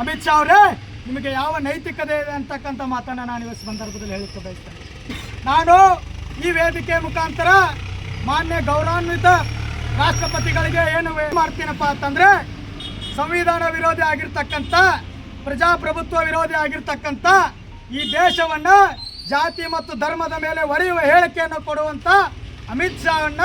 ಅಮಿತ್ ಶಾ ಅವರೇ, ನಿಮಗೆ ಯಾವ ನೈತಿಕತೆ ಇದೆ ಅಂತಕ್ಕಂಥ ಮಾತನ್ನು ನಾನು ಇವತ್ತು ಸಂದರ್ಭದಲ್ಲಿ ಹೇಳಲಿಕ್ಕೆ ಬಯಸ್ತೇನೆ. ನಾನು ಈ ವೇದಿಕೆ ಮುಖಾಂತರ ಮಾನ್ಯ ಗೌರವಾನ್ವಿತ ರಾಷ್ಟ್ರಪತಿಗಳಿಗೆ ಏನು ಮಾಡ್ತೀನಪ್ಪ ಅಂತಂದರೆ, ಸಂವಿಧಾನ ವಿರೋಧಿ ಆಗಿರ್ತಕ್ಕಂಥ, ಪ್ರಜಾಪ್ರಭುತ್ವ ವಿರೋಧಿ ಆಗಿರ್ತಕ್ಕಂಥ ಈ ದೇಶವನ್ನು ಜಾತಿ ಮತ್ತು ಧರ್ಮದ ಮೇಲೆ ಒಡೆಯುವ ಹೇಳಿಕೆಯನ್ನು ಕೊಡುವಂಥ ಅಮಿತ್ ಶಾವನ್ನ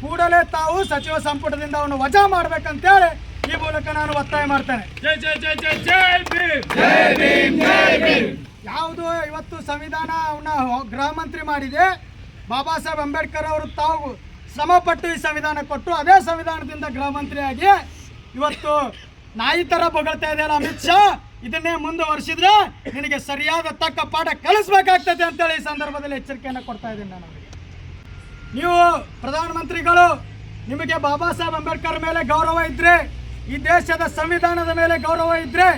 ಕೂಡಲೇ ತಾವು ಸಚಿವ ಸಂಪುಟದಿಂದ ಅವನು ವಜಾ ಮಾಡಬೇಕಂತೇಳಿ ಈ ಮೂಲಕ ನಾನು ಒತ್ತಾಯ ಮಾಡ್ತೇನೆ. ಜೈ ಜೈ ಜೈ ಜೈ ಜೈ ಭೀಮ್, ಜೈ ಭೀಮ್, ಜೈ ಭೀಮ್. ಯಾವುದು ಇವತ್ತು ಸಂವಿಧಾನ ಅವನ್ನ ಗೃಹ ಮಂತ್ರಿ ಮಾಡಿದೆ, ಬಾಬಾ ಸಾಹೇಬ್ ಅಂಬೇಡ್ಕರ್ ಅವರು ತಾವು ಶ್ರಮಪಟ್ಟು ಈ ಸಂವಿಧಾನ ಕೊಟ್ಟು ಅದೇ ಸಂವಿಧಾನದಿಂದ ಗೃಹ ಮಂತ್ರಿಯಾಗಿ ಇವತ್ತು ನಾಯಿ ಥರ ಬೊಗಳ್ತಾ ಇದೆಯಲ್ಲ ಅಮಿತ್ ಶಾ, ಇದನ್ನೇ ಮುಂದುವರಿಸಿದ್ರೆ ನಿನಗೆ ಸರಿಯಾದ ತಕ್ಕ ಪಾಠ ಕಲಿಸ್ಬೇಕಾಗ್ತದೆ ಅಂತೇಳಿ ಈ ಸಂದರ್ಭದಲ್ಲಿ ಎಚ್ಚರಿಕೆಯನ್ನು ಕೊಡ್ತಾ ಇದ್ದೀನಿ ನಾನು. ನೀವು ಪ್ರಧಾನಮಂತ್ರಿಗಳು, ನಿಮಗೆ ಬಾಬಾ ಸಾಹೇಬ್ ಅಂಬೇಡ್ಕರ್ ಮೇಲೆ ಗೌರವ ಇದ್ರೆ, ಈ ದೇಶದ ಸಂವಿಧಾನದ ಮೇಲೆ ಗೌರವ ಇದ್ರೆ,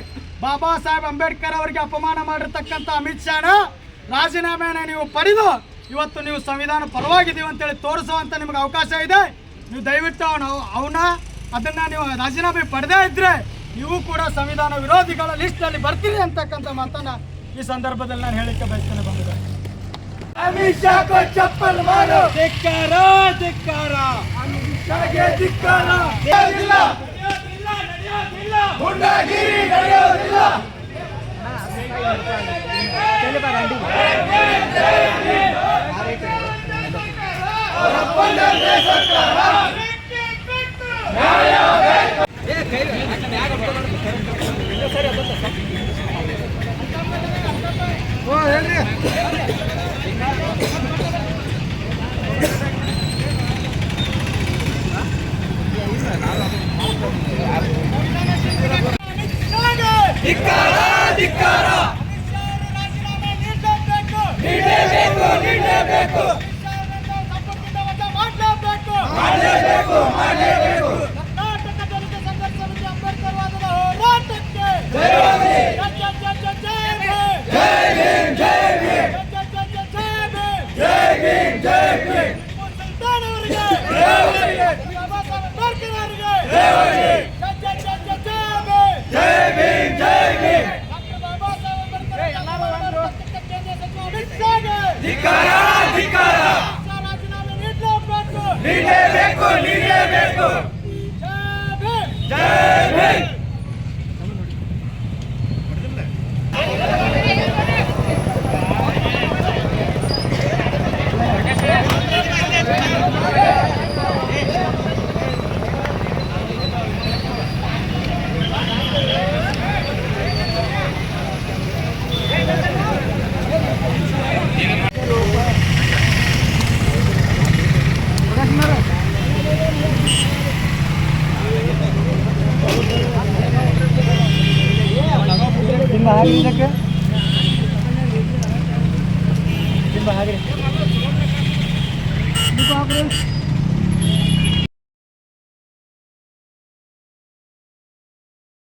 ಬಾಬಾ ಸಾಹೇಬ್ ಅಂಬೇಡ್ಕರ್ ಅವರಿಗೆ ಅಪಮಾನ ಮಾಡಿರ್ತಕ್ಕಂಥ ಅಮಿತ್ ಶಾನ ರಾಜೀನಾಮೆಯನ್ನು ನೀವು ಪಡೆದು ಇವತ್ತು ನೀವು ಸಂವಿಧಾನ ಪರವಾಗಿದ್ದೀವಿ ಅಂತೇಳಿ ತೋರಿಸುವಂಥ ನಿಮಗೆ ಅವಕಾಶ ಇದೆ. ನೀವು ದಯವಿಟ್ಟು ಅದನ್ನು ನೀವು ರಾಜೀನಾಮೆ ಪಡೆದೇ ಇದ್ದರೆ ನೀವು ಕೂಡ ಸಂವಿಧಾನ ವಿರೋಧಿಗಳ ಲಿಸ್ಟಲ್ಲಿ ಬರ್ತೀರಿ ಅಂತಕ್ಕಂಥ ಮಾತನ್ನು ಈ ಸಂದರ್ಭದಲ್ಲಿ ನಾನು ಹೇಳಿಕ್ಕೆ ಬಯಸ್ತೇನೆ. ಬಂದಿದೆ ಅಮಿತ್ ಶಾ ಕೋ ಚಪ್ಪಲ್ ಮಾರೋ, ಧಿಕ್ಕಾರ ಧಿಕ್ಕಾರ, ಅಮಿತ್ ಶಾಗೆ ಧಿಕ್ಕಾರ. ಗುಂಡಾಗಿರಿ ನಡೆಯೋದಿಲ್ಲ. ಹೇಳ್ರಿ ಧಿಕ್ಕಾರ ಧಿಕ್ಕಾರ. ನೀಡಬೇಕು ಮಾಡಲೇಬೇಕು ಮಾಡಲೇಬೇಕು. ಕರ್ನಾಟಕ ದಲಿತ ಸಂಘರ್ಷ ಸಮಿತಿ ಅಂಬೇಡ್ಕರ್ ವಾದದ ಹೋರಾಟಕ್ಕೆ ಜೈ ಭೀಮ್, ಜೈ ಭೀಮ್, ಜೈ ಭೀಮ್, ಜೈ ಭೀಮ್. ಬಾಬಾ ಸಾಹೇಬ್ ಅಂಬೇಡ್ಕರ್ ಅವರಿಗೆ ಜೈ ಭೀಮ್, ಜೈ ಭೀಮ್. ಡಾಕ್ಟರ್ ಬಾಬಾ ಸಾಹೇಬ್ ಅಂಬೇಡ್ಕರ್ ಕೇಂದ್ರ ಸಚಿವ ಅಮಿತ್ ಶಾಗೆ ಧಿಕ್ಕಾರ ಧಿಕ್ಕಾರ. ರಾಜೀನಾಮೆ ನೀಡಲೇಬೇಕು ನೀಡಲೇಬೇಕು. ಜೈ ಭೀಮ್. ಹಾಗೆ